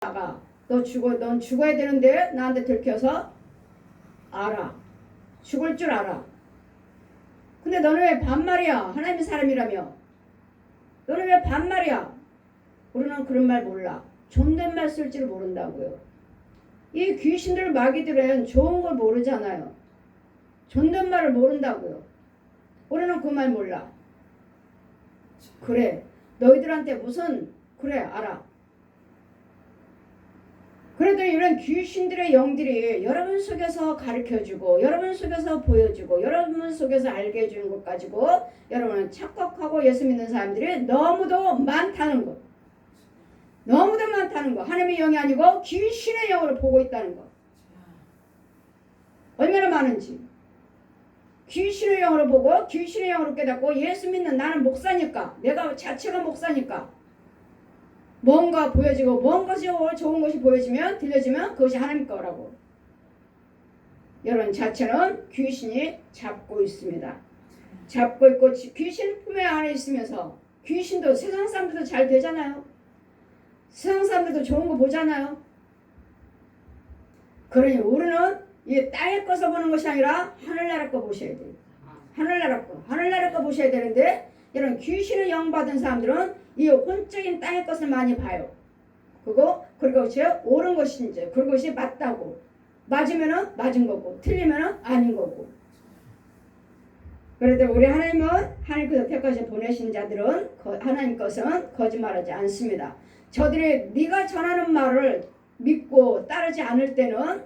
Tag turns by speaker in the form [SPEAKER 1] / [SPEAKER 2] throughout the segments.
[SPEAKER 1] 나가. 넌 죽어야 되는데 나한테 들켜서 알아. 죽을 줄 알아. 근데 너는 왜 반말이야? 하나님의 사람이라며. 너는 왜 반말이야? 우리는 그런 말 몰라. 존댓말 쓸 줄 모른다고요. 이 귀신들 마귀들은 좋은 걸 모르잖아요. 존댓말을 모른다고요. 우리는 그 말 몰라. 그래. 너희들한테 무슨 그래 알아. 그래도 이런 귀신들의 영들이 여러분 속에서 가르쳐주고 여러분 속에서 보여주고 여러분 속에서 알게 해주는 것 가지고 여러분은 착각하고 예수 믿는 사람들이 너무도 많다는 것. 너무도 많다는 거. 하나님의 영이 아니고 귀신의 영으로 보고 있다는 거. 얼마나 많은지. 귀신의 영으로 보고 귀신의 영으로 깨닫고 예수 믿는 나는 목사니까 내가 자체가 목사니까 뭔가 보여지고 뭔가 좋은 것이 보여지면 들려지면 그것이 하나님 거라고. 여러분 자체는 귀신이 잡고 있습니다. 잡고 있고 귀신 품에 안에 있으면서 귀신도 세상 사람들도 잘 되잖아요. 세상 사람들도 좋은 거 보잖아요. 그러니 우리는 이 땅의 것을 보는 것이 아니라 하늘나라 거 보셔야 돼요. 하늘나라 거 보셔야 되는데 이런 귀신의 영 받은 사람들은 이 혼적인 땅의 것을 많이 봐요. 그리고 그것이 옳은 것인지 그것이 맞다고. 맞으면은 맞은 거고 틀리면은 아닌 거고. 그래도 우리 하나님은 하나님 그 여태까지 보내신 자들은 하나님 것은 거짓말하지 않습니다. 저들이 네가 전하는 말을 믿고 따르지 않을 때는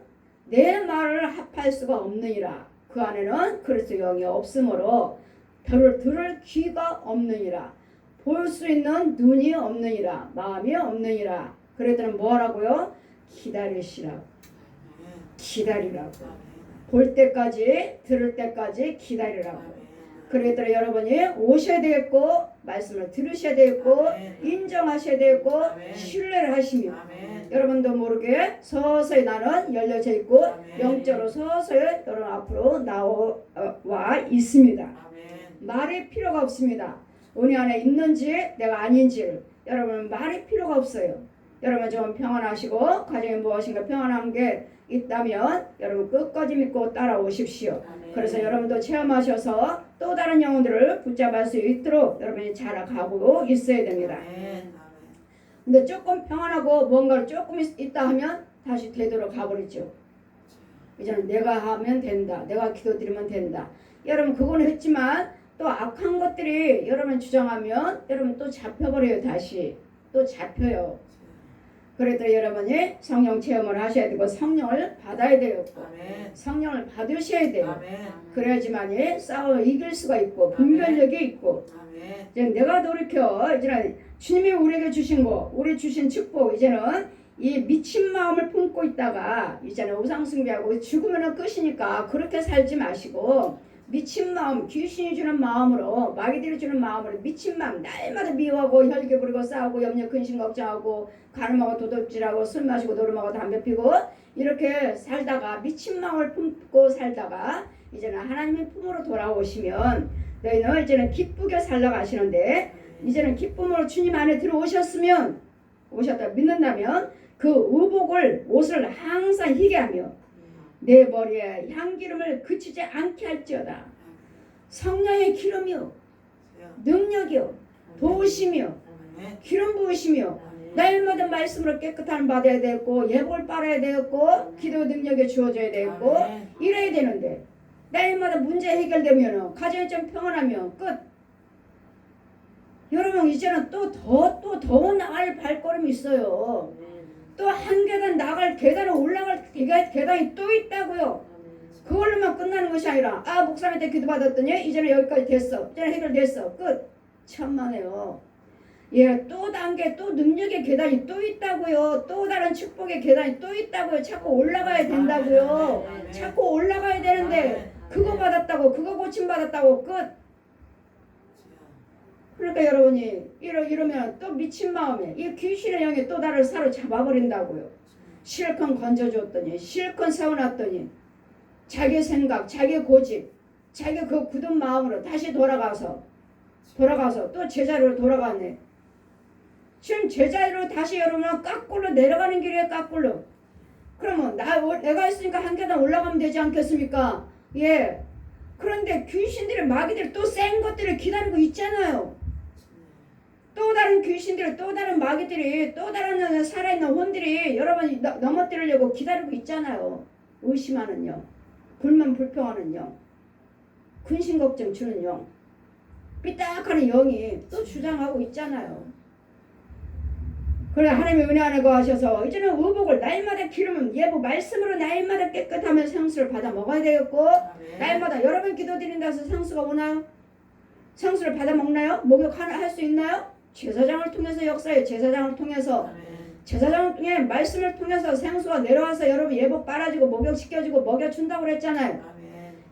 [SPEAKER 1] 내 말을 합할 수가 없느니라. 그 안에는 그리스도 영이 없으므로 들을 귀가 없느니라. 볼 수 있는 눈이 없느니라. 마음이 없느니라. 그랬더니 뭐라고요? 기다리시라고. 기다리라고. 볼 때까지 들을 때까지 기다리라고. 그랬더니 여러분이 오셔야 되겠고 말씀을 들으셔야 되겠고 인정하셔야 되겠고 신뢰를 하시며 여러분도 모르게 서서히 나는 열려져 있고 영적으로 서서히 여러분 앞으로 나와 있습니다. 말이 필요가 없습니다. 은혜 안에 있는지 내가 아닌지를 여러분 말이 필요가 없어요. 여러분 좀 평안하시고 가정에 무엇인가 평안한 게 있다면 여러분 끝까지 믿고 따라오십시오. 그래서 여러분도 체험하셔서 또 다른 영혼들을 붙잡을 수 있도록 여러분이 자라가고 있어야 됩니다. 근데 조금 평안하고 뭔가를 조금 있다 하면 다시 되도록 가버리죠. 이제는 내가 하면 된다. 내가 기도드리면 된다. 여러분 그거는 했지만 또 악한 것들이 여러분 주장하면 여러분 또 잡혀버려요. 다시 또 잡혀요. 그래도 여러분이 성령 체험을 하셔야 되고 성령을 받아야 되고 성령을 받으셔야 돼요. 그래야지만이 싸워 이길 수가 있고 분별력이 있고 이제 내가 돌이켜 이제는 주님이 우리에게 주신 거 우리 주신 축복 이제는 이 미친 마음을 품고 있다가 이제는 우상숭배하고 죽으면 끝이니까 그렇게 살지 마시고 미친 마음, 귀신이 주는 마음으로 마귀들이 주는 마음으로 미친 마음 날마다 미워하고 혈기 부리고 싸우고 염려 근심 걱정하고 가늠하고 도둑질하고 술 마시고 노름하고 담배 피고 이렇게 살다가 미친 마음을 품고 살다가 이제는 하나님의 품으로 돌아오시면 너희는 이제는 기쁘게 살아가시는데 이제는 기쁨으로 주님 안에 들어오셨으면 오셨다 믿는다면 그 의복을 옷을 항상 희게 하며 내 머리에 향기름을 그치지 않게 할지어다. 성령의 기름이요 능력이요 도우시며 기름 부으시며 날마다 말씀으로 깨끗함을 받아야 되고 예복을 빨아야 되고 기도 능력이 주어져야 되고 이래야 되는데 날마다 문제 해결되면 가정이 좀 평안하면 끝. 여러분 이제는 또 더 나갈 발걸음이 있어요. 또 한 계단 나갈 계단을 올라갈 계단이 또 있다고요. 그걸로만 끝나는 것이 아니라 목사님한테 기도받았더니 이제는 여기까지 됐어. 이제는 해결됐어. 끝. 천만에요. 예, 또 단계 또 능력의 계단이 또 있다고요. 또 다른 축복의 계단이 또 있다고요. 자꾸 올라가야 된다고요. 자꾸 올라가야 되는데 그거 받았다고 그거 고침 받았다고 끝. 그러니까 여러분이 이러면 또 미친 마음에 이 귀신의 영이 또 나를 사로잡아버린다고요. 실컷 건져줬더니 실컷 세워놨더니 자기 생각 자기 고집 자기 그 굳은 마음으로 다시 돌아가서 또 제자리로 돌아가네. 지금 제자리로 다시 여러분은 까꿀로 내려가는 길이에요. 까꿀로. 그러면 내가 있으니까 한 계단 올라가면 되지 않겠습니까? 예. 그런데 귀신들이 마귀들이 또 센 것들을 기다리고 있잖아요. 또 다른 귀신들이 또 다른 마귀들이 또 다른 살아있는 혼들이 여러분 넘어뜨리려고 기다리고 있잖아요. 의심하는 영, 불만 불평하는 영, 근심 걱정 주는 영, 삐딱하는 영이 또 주장하고 있잖아요. 그래 하나님의 은혜 안에 거하셔서 이제는 의복을 날마다 기르면 예부 말씀으로 날마다 깨끗하면 상수를 받아 먹어야 되겠고 날마다 여러분 기도드린다 해서 상수가 오나요? 상수를 받아 먹나요? 목욕할 수 있나요? 제사장을 통해서 역사에 제사장을 통해서 제사장을 통해 말씀을 통해서 생수가 내려와서 여러분 예복 빨아주고 목욕시켜주고 먹여준다고 그랬잖아요.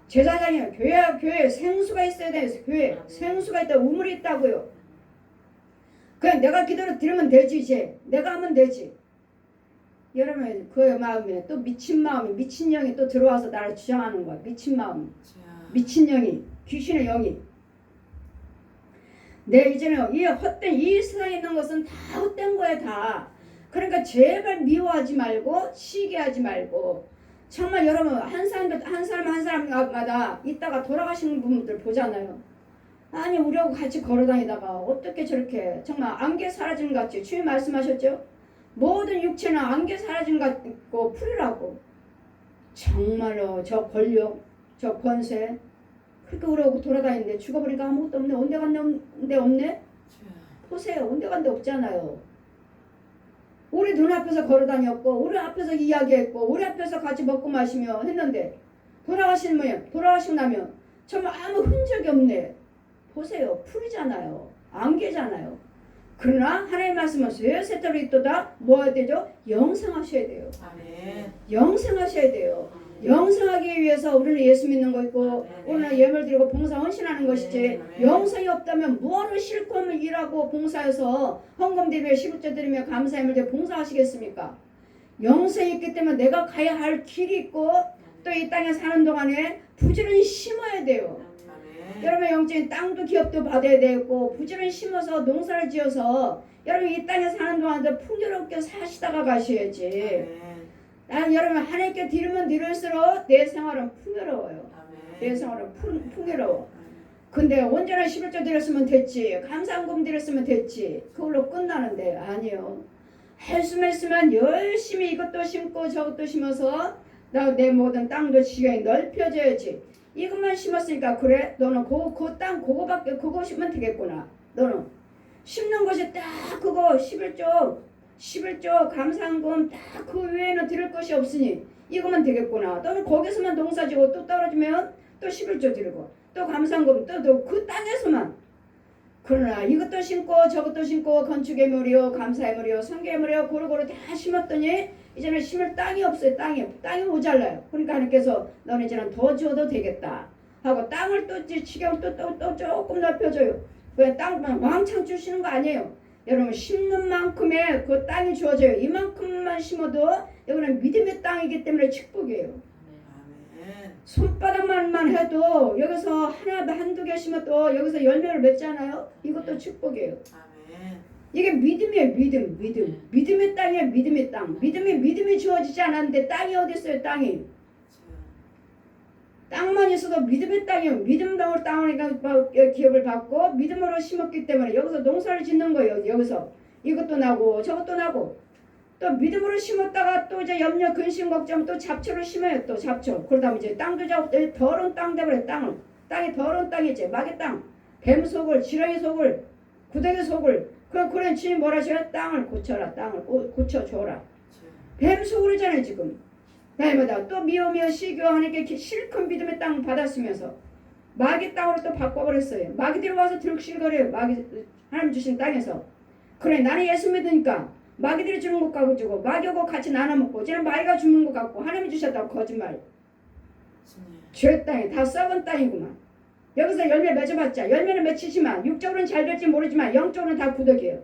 [SPEAKER 1] 제사장이요. 교회 생수가 있어야 돼요. 교회 생수가 있다. 우물이 있다고요. 그냥 내가 기도를 드리면 되지. 이제 내가 하면 되지. 여러분 그 마음에 또 미친 마음이 미친 영이 또 들어와서 나를 주장하는 거야. 미친 마음 미친 영이 귀신의 영이 이제는 이 헛된 이 세상에 있는 것은 다 헛된 거야 다. 그러니까 제발 미워하지 말고 시기하지 말고 정말 여러분 한 사람마다 이따가 돌아가시는 분들 보잖아요. 아니 우리하고 같이 걸어다니다가 어떻게 저렇게 정말 안개 사라진 것 같지. 주님 말씀하셨죠. 모든 육체는 안개 사라진 것 같고 풀이라고. 정말로 저 권력 저 권세 그렇게 우리하고 돌아다니는데 죽어버리니까 아무것도 없네. 온데 간데 없네. 보세요. 온데 간데 없잖아요. 우리 눈앞에서 걸어다녔고 우리 앞에서 이야기했고 우리 앞에서 같이 먹고 마시며 했는데 돌아가시고 나면 정말 아무 흔적이 없네. 보세요. 풀이잖아요. 안개잖아요. 그러나 하나님의 말씀은 쇠세대로 있도다 뭐 해야 되죠? 영생하셔야 돼요.
[SPEAKER 2] 아멘.
[SPEAKER 1] 영생하셔야 돼요. 영생하기 위해서 우리는 예수 믿는 거 있고 우리는 예물 드리고 봉사 헌신하는 것이지 영생이 없다면 무엇을 싣고 일하고 봉사해서 헌금 드리며 시부죄 드리며 감사 예물 드리며 봉사하시겠습니까? 영생이 있기 때문에 내가 가야 할 길이 있고 또 이 땅에 사는 동안에 부지런히 심어야 돼요. 여러분 영적인 땅도 기업도 받아야 되고 부지런히 심어서 농사를 지어서 여러분 이 땅에 사는 동안에 풍요롭게 사시다가 가셔야지. 여러분 하나님께 드리면 드릴수록 내 생활은 풍요로워요. 내 생활은 풍요로워. 근데 언제나 11조 드렸으면 됐지. 감사한금 드렸으면 됐지. 그걸로 끝나는데 아니요. 할 수만 있으면 열심히 이것도 심고 저것도 심어서 내 모든 땅도 지경이 넓혀져야지. 이것만 심었으니까 그래? 너는 그 땅 그거 심으면 되겠구나. 너는 심는 것이 딱 그거 11조 감사한금 딱 그 외에는 드릴 것이 없으니 이거만 되겠구나. 너는 거기서만 농사지고 또 떨어지면 또 11조 드리고 또 감사한금 또 그 땅에서만. 그러나 이것도 심고 저것도 심고 건축의 물이요 감사의 물이요 성경의 물이요 고루고루 다 심었더니 이제는 심을 땅이 없어요. 땅이 모자라요. 그러니까 하나님께서 너는 이제는 더 주어도 되겠다 하고 땅을 또 지경 또 조금 넓혀줘요. 왜 땅만 왕창 주시는 거 아니에요. 여러분 심는 만큼의 그 땅이 주어져요. 이만큼만 심어도 여기는 믿음의 땅이기 때문에 축복이에요. 손바닥만 해도 여기서 한두 개 심어도 여기서 열매를 맺잖아요. 이것도 축복이에요. 이게 믿음이에요. 믿음의 땅이에요. 믿음의 땅. 믿음이 주어지지 않았는데 땅이 어디 있어요. 땅만 있어도 믿음의 땅이에요. 믿음으로 땅을 기업을 받고 믿음으로 심었기 때문에 여기서 농사를 짓는 거예요. 여기서 이것도 나고 저것도 나고 또 믿음으로 심었다가 또 이제 염려 근심 걱정 또 잡초를 심어요. 또 잡초. 그러다 이제 땅도 잡고 더러운 땅 되버려. 땅이 더러운 땅이지. 마귀 땅. 뱀 속을 지렁이 속을 구덩이 속을 그런 주님 뭐라 하셔요? 땅을 고쳐라. 땅을 고쳐줘라. 뱀 속을이잖아요 지금. 날마다 또 미워 시기와 하나님께 실컷 믿음의 땅 받았으면서 마귀 땅으로 또 바꿔버렸어요. 마귀들이 와서 들썩거려요. 하나님 주신 땅에서. 그래 나는 예수 믿으니까 마귀들이 주는 것 같고 주고 마귀하고 같이 나눠 먹고 쟤는 마귀가 주는 것 같고 하나님이 주셨다고 거짓말. 죄 땅이 다 썩은 땅이구만. 여기서 열매 맺어봤자 열매는 맺히지만 육적으로는 잘 될지 모르지만 영적으로는 다 구덕이에요.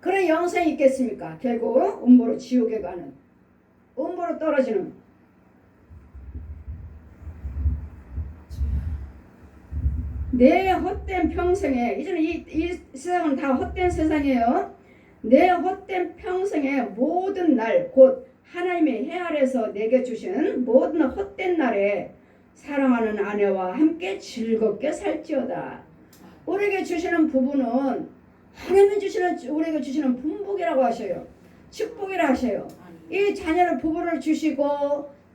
[SPEAKER 1] 그런 영생이 있겠습니까? 결국 음보로 지옥에 가는 음보로 떨어지는 내 헛된 평생에 이제는 이 세상은 다 헛된 세상이에요. 내 헛된 평생에 모든 날 곧 하나님의 해 아래서 내게 주신 모든 헛된 날에 사랑하는 아내와 함께 즐겁게 살지어다. 우리에게 주시는 부부는 하나님이 주시는 우리에게 주시는 분복이라고 하셔요. 축복이라 하셔요. 이 자녀를 부부를 주시고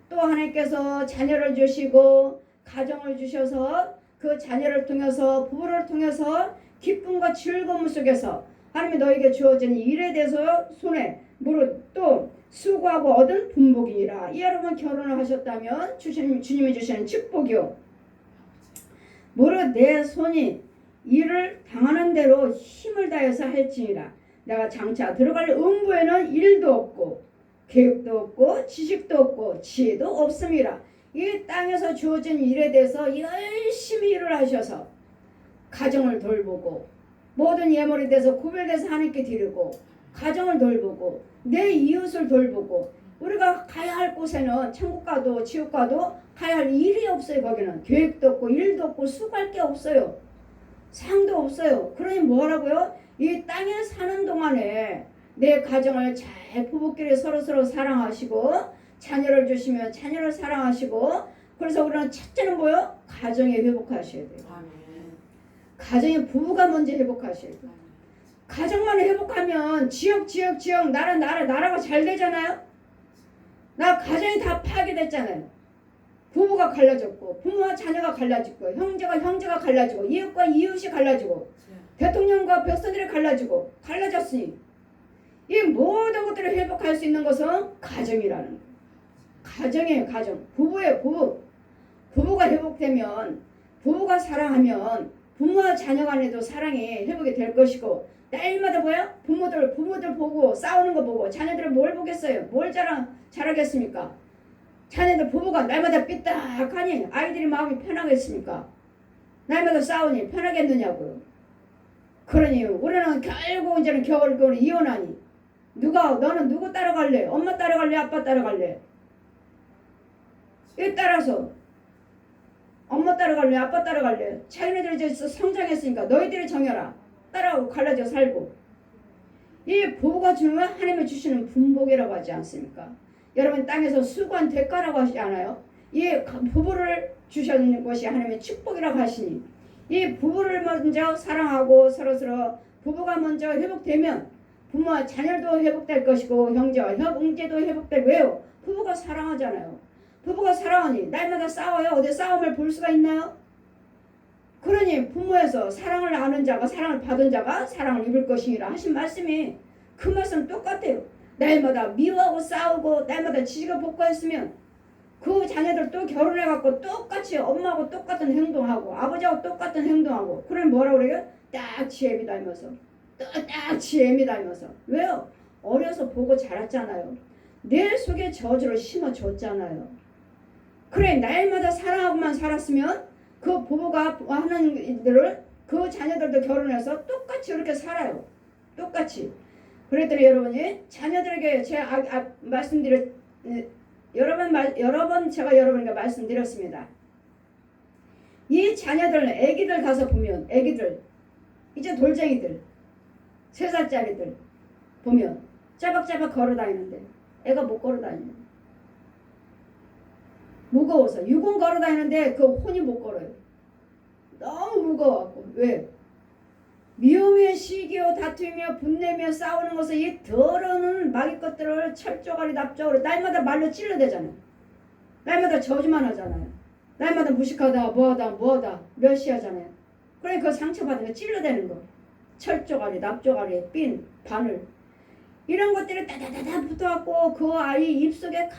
[SPEAKER 1] 또 하나님께서 자녀를 주시고 가정을 주셔서 그 자녀를 통해서 부부를 통해서 기쁨과 즐거움 속에서 하나님이 너에게 주어진 일에 대해서 손에 무릇 또 수고하고 얻은 분복이니라. 이 여러분 결혼을 하셨다면 주님이 주시는 축복이요. 무릇 내 손이 일을 당하는 대로 힘을 다해서 할지니라. 내가 장차 들어갈 음부에는 일도 없고 계획도 없고 지식도 없고 지혜도 없음이라. 이 땅에서 주어진 일에 대해서 열심히 일을 하셔서 가정을 돌보고 모든 예물에 대해서 구별돼서 하나님께 드리고 가정을 돌보고 내 이웃을 돌보고 우리가 가야 할 곳에는 천국 가도 지옥 가도 가야 할 일이 없어요. 거기는 계획도 없고 일도 없고 수고할 게 없어요. 상도 없어요. 그러니 뭐라고요? 이 땅에 사는 동안에 내 가정을 잘 부부끼리 서로서로 사랑하시고 자녀를 주시면 자녀를 사랑하시고 그래서 우리는 첫째는 뭐요? 가정에 회복하셔야 돼요. 가정의 부부가 먼저 회복하셔야 돼요. 가정만 회복하면 지역 나라가 잘 되잖아요. 나 가정이 다 파괴됐잖아요. 부부가 갈라졌고 부모와 자녀가 갈라지고 형제가 갈라지고 이웃과 이웃이 갈라지고 대통령과 백성들이 갈라졌으니 이 모든 것들을 회복할 수 있는 것은 가정이라는 거예요. 가정이에요. 가정. 부부예요. 부부가 회복되면 부부가 사랑하면 부모와 자녀 간에도 사랑이 회복이 될 것이고 날마다 뭐야? 부모들 보고 싸우는 거 보고 자녀들은 뭘 보겠어요? 뭘 잘하겠습니까? 자녀들 부부가 날마다 삐딱하니 아이들이 마음이 편하겠습니까? 날마다 싸우니 편하겠느냐고요. 그러니 우리는 결국 이제는 겨울 이혼하니 너는 누구 따라갈래? 엄마 따라갈래? 아빠 따라갈래? 이 따라서 엄마 따라갈래? 아빠 따라갈래? 자기네들 이제 성장했으니까 너희들이 정해라. 따라하고 갈라져 살고. 이 부부가 주는 하나님이 주시는 분복이라고 하지 않습니까? 여러분 땅에서 수고한 대가라고 하시지 않아요? 이 부부를 주시는 것이 하나님의 축복이라고 하시니 이 부부를 먼저 사랑하고 서로서로 부부가 먼저 회복되면 부모와 자녀도 회복될 것이고 형제와 형제도 회복되고 왜요? 부부가 사랑하잖아요. 부부가 사랑하니 날마다 싸워요. 어디 싸움을 볼 수가 있나요? 그러니 부모에서 사랑을 아는 자가 사랑을 받은 자가 사랑을 입을 것이니라 하신 말씀이 그 말씀 똑같아요. 날마다 미워하고 싸우고 날마다 지지가 볶아했으면 그 자녀들 또 결혼해갖고 똑같이 엄마하고 똑같은 행동하고 아버지하고 똑같은 행동하고 그럼 뭐라 그래요? 딱 지혜미 닮아서 딱 지혜미 닮아서 왜요? 어려서 보고 자랐잖아요. 내 속에 저주를 심어줬잖아요. 그래 날마다 사랑하고만 살았으면 그 부부가 하는 일들을 그 자녀들도 결혼해서 똑같이 이렇게 살아요. 똑같이. 그랬더니 여러분이 자녀들에게 제가 여러 번 제가 여러분에게 말씀드렸습니다. 이 자녀들 애기들 가서 보면 애기들 이제 돌쟁이들 3살짜리들 보면 짜박짜박 걸어다니는데 애가 못 걸어다녀요. 무거워서 유공 걸어다니는데 그 혼이 못 걸어요. 너무 무거워갖고. 왜? 미움의 시기요 다투며 분내며 싸우는 것을 이 더러운 마귀 것들을 철조가리 납작으로 날마다 말로 찔러대잖아요. 날마다 저주만 하잖아요. 날마다 무식하다 뭐하다 멸시하잖아요. 그러니까 그 상처받은 거 찔러대는 거. 철조가리 납조가리 핀 바늘 이런 것들이 따다다다 붙어갖고 그 아이 입속에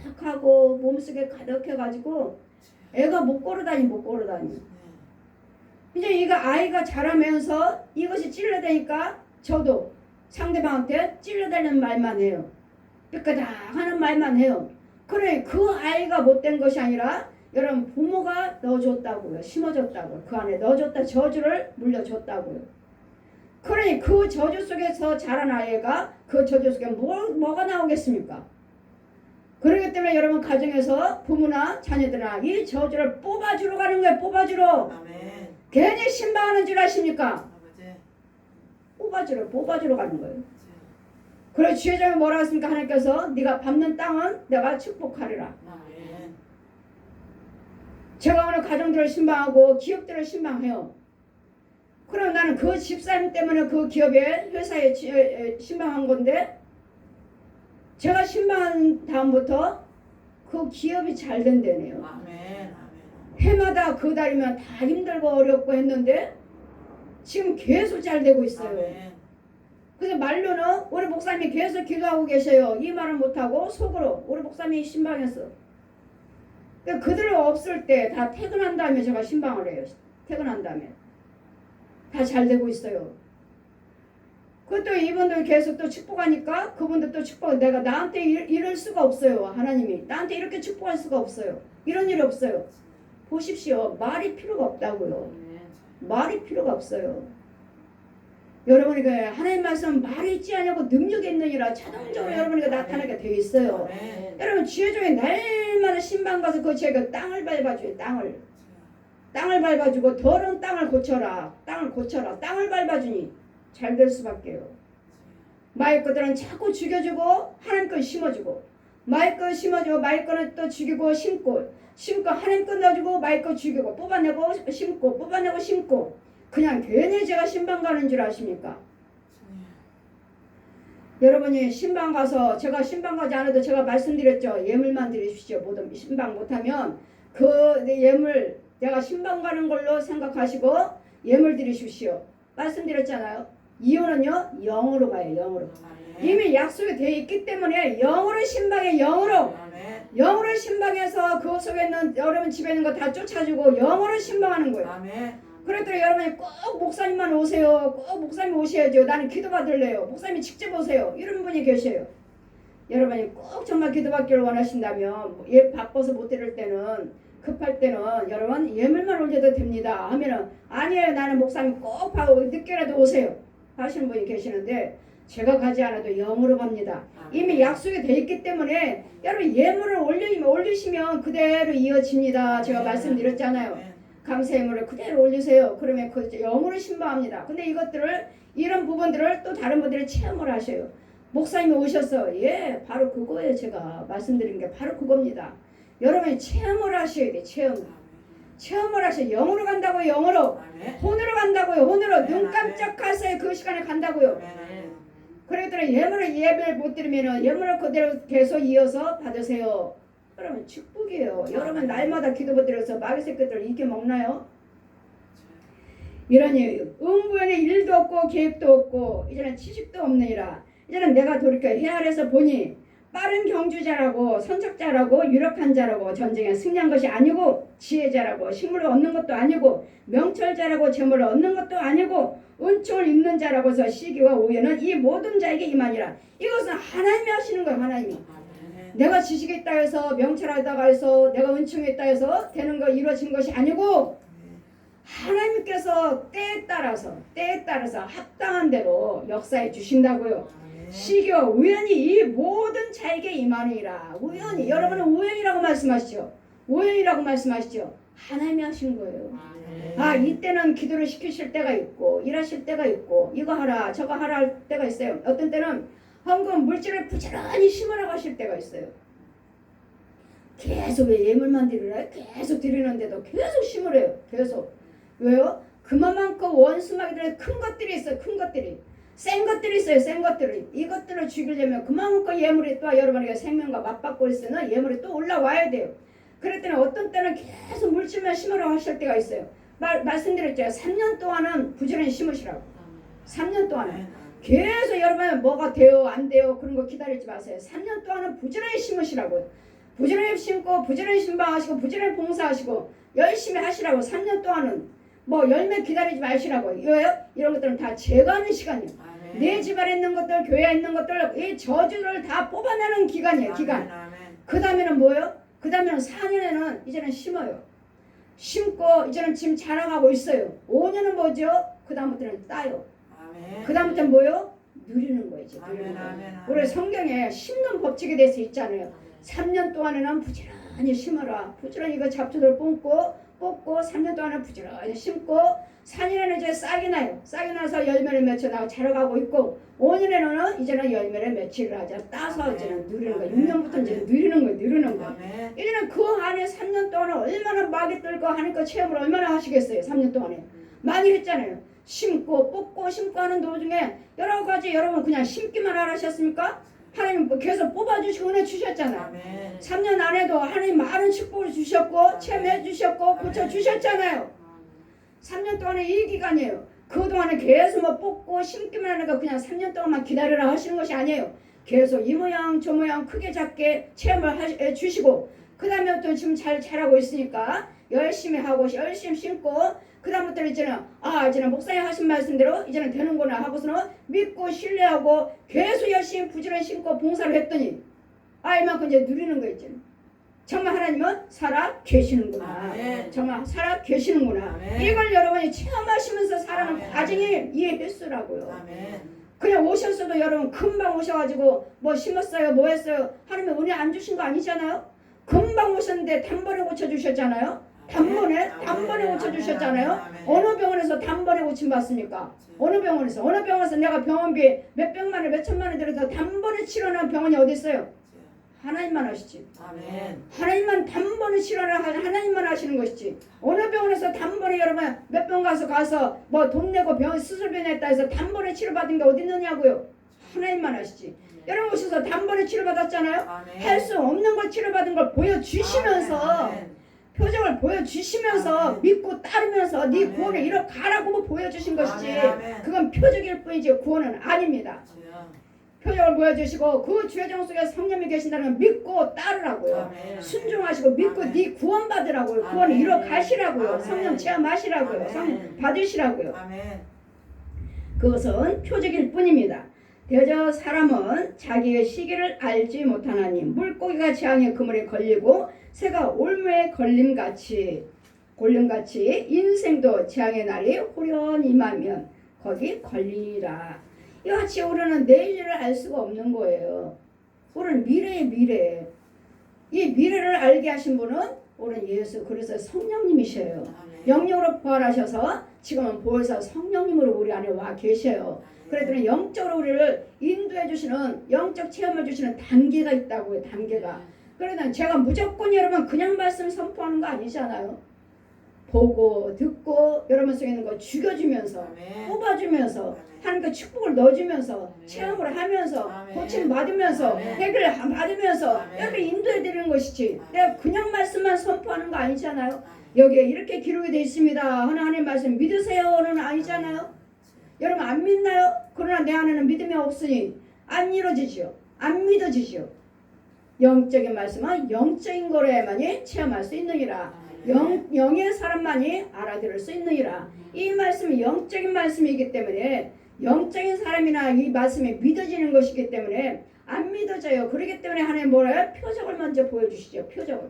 [SPEAKER 1] 가득하고 몸속에 가득해가지고 애가 못 걸어다니. 이제 이거 아이가 자라면서 이것이 찔러대니까 저도 상대방한테 찔러대는 말만 해요. 삐까다 하는 말만 해요. 그래 그 아이가 못된 것이 아니라 여러분 부모가 넣어줬다고요. 심어줬다고요. 그 안에 넣어줬다 저주를 물려줬다고요. 그러니 그 저주 속에서 자란 아이가 그 저주 속에 뭐가 나오겠습니까? 그렇기 때문에 여러분 가정에서 부모나 자녀들아 이 저주를 뽑아주러 가는 거예요. 뽑아주러.
[SPEAKER 2] 아멘.
[SPEAKER 1] 괜히 신방하는 줄 아십니까?
[SPEAKER 2] 아버지.
[SPEAKER 1] 뽑아주러 가는 거예요. 그래 지혜자가 뭐라고 했습니까? 하나님께서 네가 밟는 땅은 내가 축복하리라.
[SPEAKER 2] 아멘.
[SPEAKER 1] 제가 오늘 가정들을 신방하고 기업들을 신방해요. 그럼 나는 그 집사님 때문에 그 기업에 회사에 신방한 건데 제가 신방한 다음부터 그 기업이 잘 된다네요.
[SPEAKER 2] 아멘. 아멘.
[SPEAKER 1] 해마다 그 달이면 다 힘들고 어렵고 했는데 지금 계속 잘 되고 있어요.
[SPEAKER 2] 아멘.
[SPEAKER 1] 그래서 말로는 우리 목사님이 계속 기도하고 계셔요. 이 말은 못하고 속으로 우리 목사님이 신방했어. 그러니까 그들 없을 때 다 퇴근한 다음에 제가 신방을 해요. 퇴근한 다음에 다 잘 되고 있어요. 그것도 이분들 계속 또 축복하니까 그분들 또 축복. 내가 나한테 이럴 수가 없어요. 하나님이 나한테 이렇게 축복할 수가 없어요. 이런 일이 없어요. 보십시오. 말이 필요가 없다고요. 말이 필요가 없어요. 여러분이 그 하나님 말씀 말이 있지 않냐고 능력이 있느니라 자동적으로 여러분이가 나타나게 되어 있어요.
[SPEAKER 2] 아멘.
[SPEAKER 1] 여러분 주의 종이 날마다 신방 가서 그 제가 땅을 밟아줘요. 땅을 밟아주고 더러운 땅을 고쳐라. 땅을 밟아주니 잘 될 수밖에요. 마의 것들은 자꾸 죽여주고 하나님 것 심어주고 마의 것 심어주고 마의 것은 또 죽이고 심고 하나님 것 넣어주고 마의 것 죽이고 뽑아내고 심고 그냥 괜히 제가 신방 가는 줄 아십니까? 여러분이 신방 가서 제가 신방 가지 않아도 제가 말씀드렸죠. 예물만 드리십시오. 모든 신방 못하면 그 예물 내가 신방 가는 걸로 생각하시고 예물 드리십시오. 말씀드렸잖아요. 이혼은요 영으로 가요. 영으로. 이미 약속이 되어 있기 때문에 영으로 신방해. 영으로 신방해서 그 속에 있는 여러분 집에 있는 거 다 쫓아주고 영으로 신방하는 거예요.
[SPEAKER 2] 아멘.
[SPEAKER 1] 그랬더니 여러분이 꼭 목사님만 오세요. 꼭 목사님 오셔야죠. 나는 기도받을래요. 목사님이 직접 오세요. 이런 분이 계셔요. 여러분이 꼭 정말 기도받기를 원하신다면 바빠서 못 드릴 때는 급할 때는 여러분 예물만 올려도 됩니다 하면은 아니에요. 나는 목사님 꼭 하고 늦게라도 오세요 하시는 분이 계시는데 제가 가지 않아도 영으로 갑니다. 이미 약속이 되어 있기 때문에 여러분 예물을 올리시면 그대로 이어집니다. 제가 말씀드렸잖아요. 감사 예물을 그대로 올리세요. 그러면 그 영으로 신방합니다. 근데 이런 부분들을 또 다른 분들이 체험을 하셔요. 목사님이 오셔서 예 바로 그거예요. 제가 말씀드린 게 바로 그겁니다. 여러분이 체험을 하셔야 돼. 체험을 하셔요. 영으로 간다고요. 영으로. 혼으로 간다고요. 혼으로. 눈 깜짝하세요. 그 시간에 간다고요. 그러더니 예물을 못 드리면 예물을 그대로 계속 이어서 받으세요. 그러면 축복이에요. 여러분 날마다 기도 드려서 마귀 새끼들 이렇게 먹나요? 이러니 음부에는 일도 없고 계획도 없고 이제는 지식도 없느니라. 이제는 내가 돌이켜 헤아려서 보니 빠른 경주자라고 선척자라고 유력한 자라고 전쟁에 승리한 것이 아니고 지혜자라고 식물을 얻는 것도 아니고 명철자라고 재물을 얻는 것도 아니고 은총을 입는 자라고서 시기와 오해는 이 모든 자에게 임하니라. 이것은 하나님이 하시는 거예요. 하나님이. 내가 지식이 있다 해서 명철하다가 해서 내가 은총이 있다 해서 되는 거 이루어진 것이 아니고 하나님께서 때에 따라서 합당한 대로 역사해 주신다고요. 시기와 우연히 이 모든 자에게 임하니라. 우연히. 여러분은 우연이라고 말씀하시죠. 하나님이 하신 거예요. 이때는 기도를 시키실 때가 있고 일하실 때가 있고 이거 하라 저거 하라 할 때가 있어요. 어떤 때는 헌금 물질을 부지런히 심으라고 하실 때가 있어요. 계속 왜 예물만 드리라 계속 드리는데도 계속 심으래요. 계속. 왜요? 그만큼 원수마귀들의 큰 것들이 있어요. 센 것들이 있어요. 이것들을 죽이려면 그만큼 예물이 또 여러분에게 생명과 맞받고 있으면 예물이 또 올라와야 돼요. 그랬더니 어떤 때는 계속 물질만 심으라고 하실 때가 있어요. 말씀드렸죠. 3년 동안은 부지런히 심으시라고. 3년 동안은 계속 여러분 뭐가 돼요 안 돼요 그런 거 기다리지 마세요. 3년 동안은 부지런히 심으시라고요. 부지런히 심고 부지런히 신방하시고 부지런히 봉사하시고 열심히 하시라고. 3년 동안은 뭐 열매 기다리지 마시라고. 왜요? 이런 것들은 다 제거하는 시간이에요. 내 집안에 있는 것들 교회에 있는 것들 이 저주를 다 뽑아내는 기간이에요. 기간. 그 다음에는 뭐예요? 그 다음에는 4년에는 이제는 심어요. 심고 이제는 지금 자라가고 있어요. 5년은 뭐죠? 그 다음부터는 따요. 그 다음부터는 뭐예요? 누리는 거예요. 우리 성경에 심는 법칙에 대해서 있잖아요. 3년 동안에는 부지런히 심어라. 부지런히 이거 잡초들 뽑고 뽑고 3년 동안은 부지런히 심고 4년에는 이제 싹이 나요. 싹이 나서 열매를 맺혀 나고 자라가고 있고 5년에는 이제는 열매를 맺히를 하자 따서 이제는 누리는 거예요. 6년부터 이제 누리는 거예요. 이제는 그 안에 3년 동안은 얼마나 막이 들고 하니까 체험을 얼마나 하시겠어요. 3년 동안에 많이 했잖아요. 심고 뽑고 심고 하는 도중에 여러 가지 여러분 그냥 심기만 하셨습니까? 하나님 계속 뽑아주시고 은혜 주셨잖아요. 3년 안에도 하나님 많은 축복을 주셨고 체험해 주셨고 고쳐주셨잖아요. 3년 동안의 이 기간이에요. 그동안에 계속 뭐 뽑고 심기만 하는 거 그냥 3년 동안만 기다리라 하시는 것이 아니에요. 계속 이 모양 저 모양 크게 작게 체험을 해주시고 그 다음에 또 지금 잘 자라고 있으니까 열심히 하고 열심히 심고 그 다음부터 이제는 목사님 하신 말씀대로 이제는 되는구나 하고서는 믿고 신뢰하고 계속 열심히 부지런히 심고 봉사를 했더니 이만큼 이제 누리는 거 있잖아요. 정말 하나님은 살아 계시는구나. 정말 살아 계시는구나. 이걸 여러분이 체험하시면서 살아가는 과정이 이해했으라고요. 그냥 오셨어도 여러분 금방 오셔가지고 뭐 심었어요 뭐 했어요 하나님은 은혜 안 주신 거 아니잖아요. 금방 오셨는데 단번에 고쳐주셨잖아요. 단번에 고쳐주셨잖아요. 어느 병원에서 단번에 고침 받습니까? 어느 병원에서 내가 병원비 몇백만 원 몇천만 원 들여서 단번에 치료하는 병원이 어디 있어요? 하나님만 하시지. 하나님만 단번에 치료를 하나님만 하시는 것이지. 어느 병원에서 단번에 여러분 몇 병 가서 뭐 돈 내고 병원 수술비 냈다 해서 단번에 치료받은 게 어디 있느냐고요. 하나님만 하시지. 여러분 오셔서 단번에 치료받았잖아요. 할 수 없는 걸 치료받은 걸 보여주시면서 표정을 보여주시면서 믿고 따르면서 네 구원을 이렇게 가라고 보여주신 것이지 그건 표적일 뿐이지 구원은 아닙니다. 표적을 보여주시고 그 죄정 속에 성령이 계신다는 걸 믿고 따르라고요. 순종하시고 믿고 네 구원 받으라고요. 구원을 이뤄 가시라고요. 성령 체험하시라고요. 성령 받으시라고요. 그것은 표적일 뿐입니다. 대저 사람은 자기의 시기를 알지 못하나니 물고기가 재앙의 그물에 걸리고 새가 올무에 걸림같이 인생도 재앙의 날이 호련히 임하면 거기 걸리리라. 이같이 우리는 내일을 알 수가 없는 거예요. 우리는 미래의 미래. 이 미래를 알게 하신 분은 우리는 예수 그래서 성령님이셔요. 영적으로 부활하셔서 지금은 보혜사 성령님으로 우리 안에 와 계셔요. 그랬더니 영적으로 우리를 인도해 주시는 영적 체험해 주시는 단계가 있다고요. 단계가. 그러니까 제가 무조건 여러분 그냥 말씀 선포하는 거 아니잖아요. 보고 듣고 여러분 속에 있는 거 죽여주면서 뽑아주면서 하나님께 축복을 넣어주면서 체험을 하면서 고침 받으면서 해결 받으면서 이렇게 인도해 드리는 것이지 내가 그냥 말씀만 선포하는 거 아니잖아요. 여기에 이렇게 기록이 되어 있습니다. 하나님 말씀 믿으세요는 아니잖아요. 여러분 안 믿나요? 그러나 내 안에는 믿음이 없으니 안 이루어지지요. 안 믿어지지요. 영적인 말씀은 영적인 거래만이 체험할 수 있느니라. 영의 사람만이 알아들을 수 있느니라. 이 말씀이 영적인 말씀이기 때문에 영적인 사람이나 이 말씀이 믿어지는 것이기 때문에 안 믿어져요. 그렇기 때문에 하나님 뭐래요? 표적을 먼저 보여주시죠. 표적을.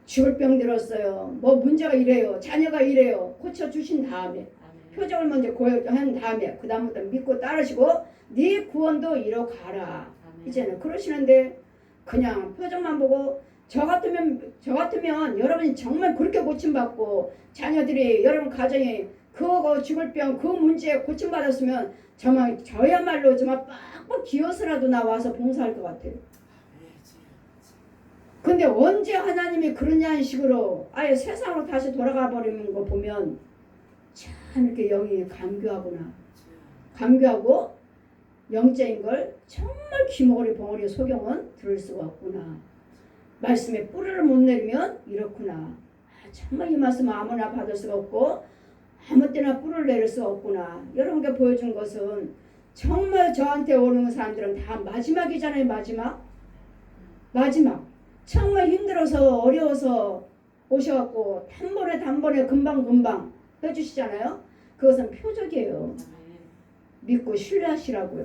[SPEAKER 1] 죽을 병 들었어요. 뭐 문제가 이래요. 자녀가 이래요. 고쳐주신 다음에 표적을 먼저 한 다음에 그 다음부터 믿고 따르시고 네 구원도 이뤄가라. 이제는 그러시는데 그냥 표적만 보고 저 같으면 여러분이 정말 그렇게 고침받고 자녀들이 여러분 가정에 그거 죽을 병 그 문제에 고침받았으면 정말 저야말로 정말 빡빡 기어서라도 나와서 봉사할 것 같아요. 근데 언제 하나님이 그러냐는 식으로 아예 세상으로 다시 돌아가 버리는 거 보면 참 이렇게 영이 감교하고 영적인 걸 정말 귀머거리 벙어리 소경은 들을 수가 없구나. 말씀에 뿌리를 못 내리면 이렇구나. 정말 이 말씀 아무나 받을 수가 없고 아무 때나 뿌리를 내릴 수가 없구나. 여러분께 보여준 것은 정말 저한테 오는 사람들은 다 마지막이잖아요. 마지막 정말 힘들어서 어려워서 오셔갖고 단번에 금방 해주시잖아요. 그것은 표적이에요. 믿고 신뢰하시라고요.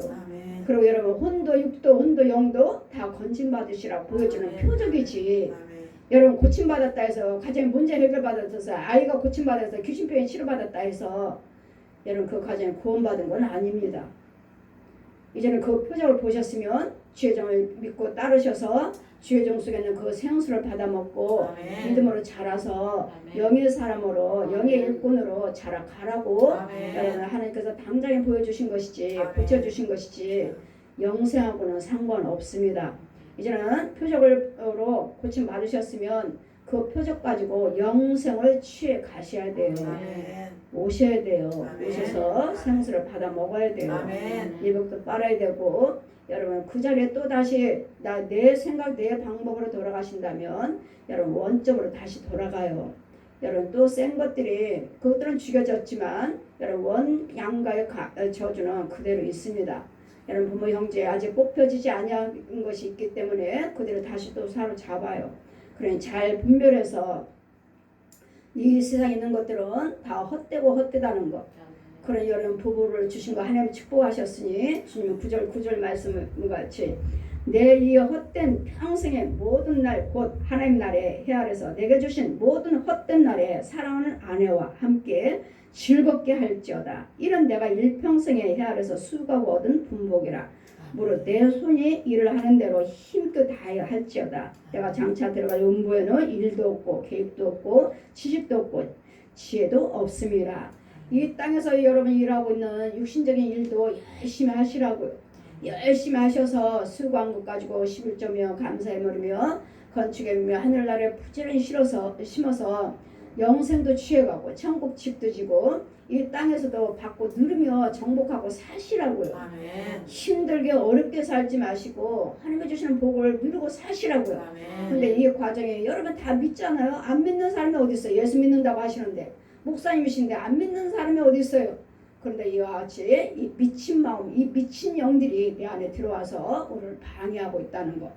[SPEAKER 1] 그리고 여러분 혼도 육도 혼도 영도 다 건진받으시라고 보여주는 표적이지. 여러분 고침받았다 해서 가정에 문제 해결받아서 아이가 고침받아서 귀신병에 치료받았다 해서 여러분 그 가정에 구원받은 건 아닙니다. 이제는 그 표적을 보셨으면 주의 종을 믿고 따르셔서 주의 종 속에 있는 그 생수를 받아 먹고
[SPEAKER 2] 아멘.
[SPEAKER 1] 믿음으로 자라서
[SPEAKER 3] 아멘.
[SPEAKER 1] 영의 사람으로 영의 일꾼으로 자라가라고
[SPEAKER 2] 아멘.
[SPEAKER 1] 여러분 하나님께서 당장에 보여주신 것이지
[SPEAKER 2] 아멘.
[SPEAKER 1] 붙여주신 것이지 영생하고는 상관없습니다. 이제는 표적으로 고침 받으셨으면 그 표적 가지고 영생을 취해 가셔야 돼요.
[SPEAKER 2] 아멘.
[SPEAKER 1] 오셔야 돼요.
[SPEAKER 2] 아멘.
[SPEAKER 1] 오셔서 생수를 받아 먹어야 돼요.
[SPEAKER 2] 아멘.
[SPEAKER 1] 예복도 빨아야 되고 여러분 그 자리에 또 다시 내 생각 내 방법으로 돌아가신다면 여러분 원점으로 다시 돌아가요. 여러분 또 센 것들이 그것들은 죽여졌지만 여러분 원 양가의 저주는 그대로 있습니다. 여러분 부모 형제 아직 뽑혀지지 아니한 것이 있기 때문에 그대로 다시 또 사로잡아요. 그러니 잘 분별해서 이 세상에 있는 것들은 다 헛되고 헛되다는 것. 그런 여러분 부부를 주신 거 하나님 축복하셨으니 주님 구절 말씀 같이 내 이 헛된 평생의 모든 날 곧 하나님 날에 해 아래서 내게 주신 모든 헛된 날에 사랑하는 아내와 함께 즐겁게 할지어다. 이런 내가 일평생에 해 아래서 수고하고 얻은 분복이라. 무릇 내 손이 일을 하는 대로 힘껏 다하여 할지어다. 내가 장차 들어갈 음부에는 일도 없고 계획도 없고 지식도 없고 지혜도 없음이라. 이 땅에서 여러분 일하고 있는 육신적인 일도 열심히 하시라고요. 열심히 하셔서 수고한 것 가지고 11조며 감사해버리며 건축해며 하늘나라에 부지런히 심어서 영생도 취해가고 천국 집도 지고 이 땅에서도 받고 누리며 정복하고 사시라고요.
[SPEAKER 2] 아멘.
[SPEAKER 1] 힘들게 어렵게 살지 마시고 하나님이 주시는 복을 누리고 사시라고요.
[SPEAKER 2] 아멘.
[SPEAKER 1] 근데 이 과정에 여러분 다 믿잖아요. 안 믿는 사람이 어디 있어요? 예수 믿는다고 하시는데 목사님이신데 안 믿는 사람이 어디 있어요? 그런데 이와 같이 이 미친 마음, 이 미친 영들이 내 안에 들어와서 오늘 방해하고 있다는 거.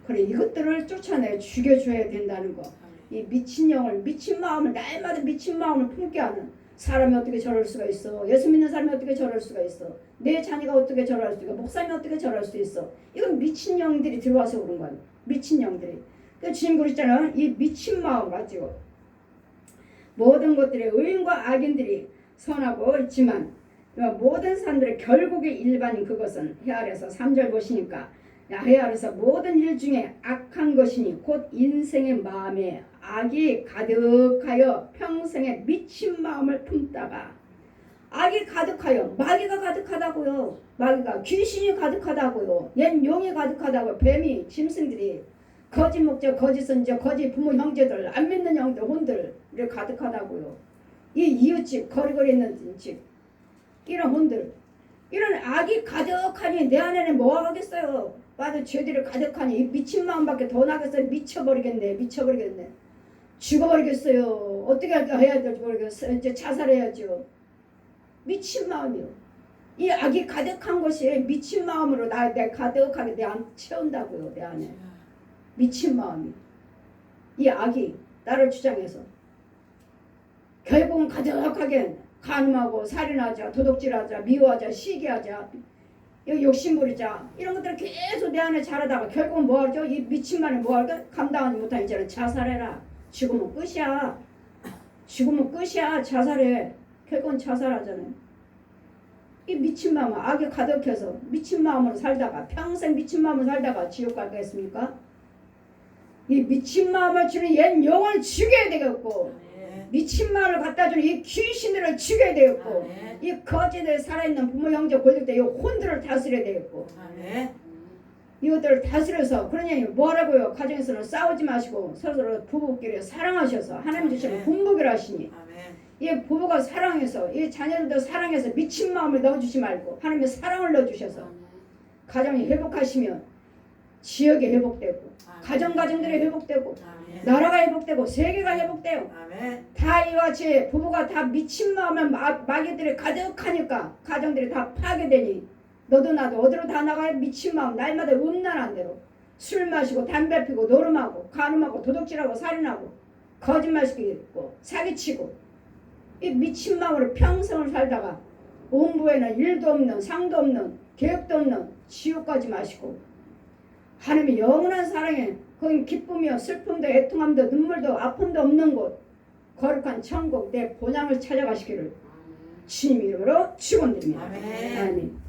[SPEAKER 1] 그래 이것들을 쫓아내 죽여줘야 된다는 거. 이 미친 영을, 미친 마음을 날마다 미친 마음을 품게 하는 사람이 어떻게 저럴 수가 있어? 예수 믿는 사람이 어떻게 저럴 수가 있어? 내 자녀가 어떻게 저럴 수 있어? 목사님이 어떻게 저럴 수 있어? 이건 미친 영들이 들어와서 그런 거야. 미친 영들이. 그 주님 그랬잖아요. 이 미친 마음 가지고 모든 것들의 의인과 악인들이 선하고 있지만 모든 사람들의 결국의 일반인 그것은 해 아래서 3절 보시니까 해 아래서 모든 일 중에 악한 것이니 곧 인생의 마음에 악이 가득하여 평생에 미친 마음을 품다가 악이 가득하여 마귀가 가득하다고요. 마귀가 귀신이 가득하다고요. 옛 용이 가득하다고요. 뱀이 짐승들이 거짓 목자 거짓 선지자 거짓 부모 형제들 안 믿는 형들 혼들 이렇게 가득하다고요. 이 이웃집 거리거리 있는 집 이런 혼들 이런 악이 가득하니 내 안에는 뭐 하겠어요. 빠져 죄들이 가득하니 이 미친 마음밖에 더 나겠어요. 미쳐버리겠네. 죽어버리겠어요. 어떻게 해야 될지 모르겠어요. 이제 자살해야죠. 미친 마음이요. 이 악이 가득한 것이 미친 마음으로 내 가득하게 내 안 채운다고요. 내 안에 미친 마음이 이 악이 나를 주장해서 결국은 가득하게 간음하고 살인하자 도둑질하자 미워하자 시기하자 욕심부리자 이런 것들을 계속 내 안에 자라다가 결국은 뭐 하죠? 이 미친 마음이 뭐 할까? 감당하지 못한 이제는 자살해라. 죽으면 끝이야. 자살해. 결국은 자살하잖아요. 이 미친 마음 악에 가득해서 미친 마음으로 살다가 평생 미친 마음으로 살다가 지옥 가겠습니까? 이 미친 마음을 주는 옛 영을 죽여야 되겠고 미친 마음을 갖다 주는 이 귀신들을 죽여야 되겠고 이 거짓에 살아있는 부모 형제 골들 때 이 혼들을 다스려야 되겠고 이것들을 다스려서 그러니 뭐라고요? 가정에서는 싸우지 마시고 서로 부부끼리 사랑하셔서 하나님 주시는 분복을 하시니 이 부부가 사랑해서 이 자녀들도 사랑해서 미친 마음을 넣어주지 말고 하나님의 사랑을 넣어주셔서 가정이 회복하시면 지역이 회복되고 가정들이 회복되고 나라가 회복되고 세계가 회복돼요. 다 이와 같이 부부가 다 미친 마음에 마귀들이 가득하니까 가정들이 다 파괴되니 너도 나도 어디로 다 나가요? 미친 마음 날마다 음란한 대로 술 마시고 담배 피고 노름하고 간음하고 도둑질하고 살인하고 거짓말시키고 사기치고 이 미친 마음으로 평생을 살다가 음부에는 일도 없는 상도 없는 계획도 없는 지옥까지 마시고 하나님의 영원한 사랑에 거긴 기쁨이요 슬픔도 애통함도 눈물도 아픔도 없는 곳 거룩한 천국 내 본향을 찾아가시기를 주님 이름으로 축원드립니다. 아멘.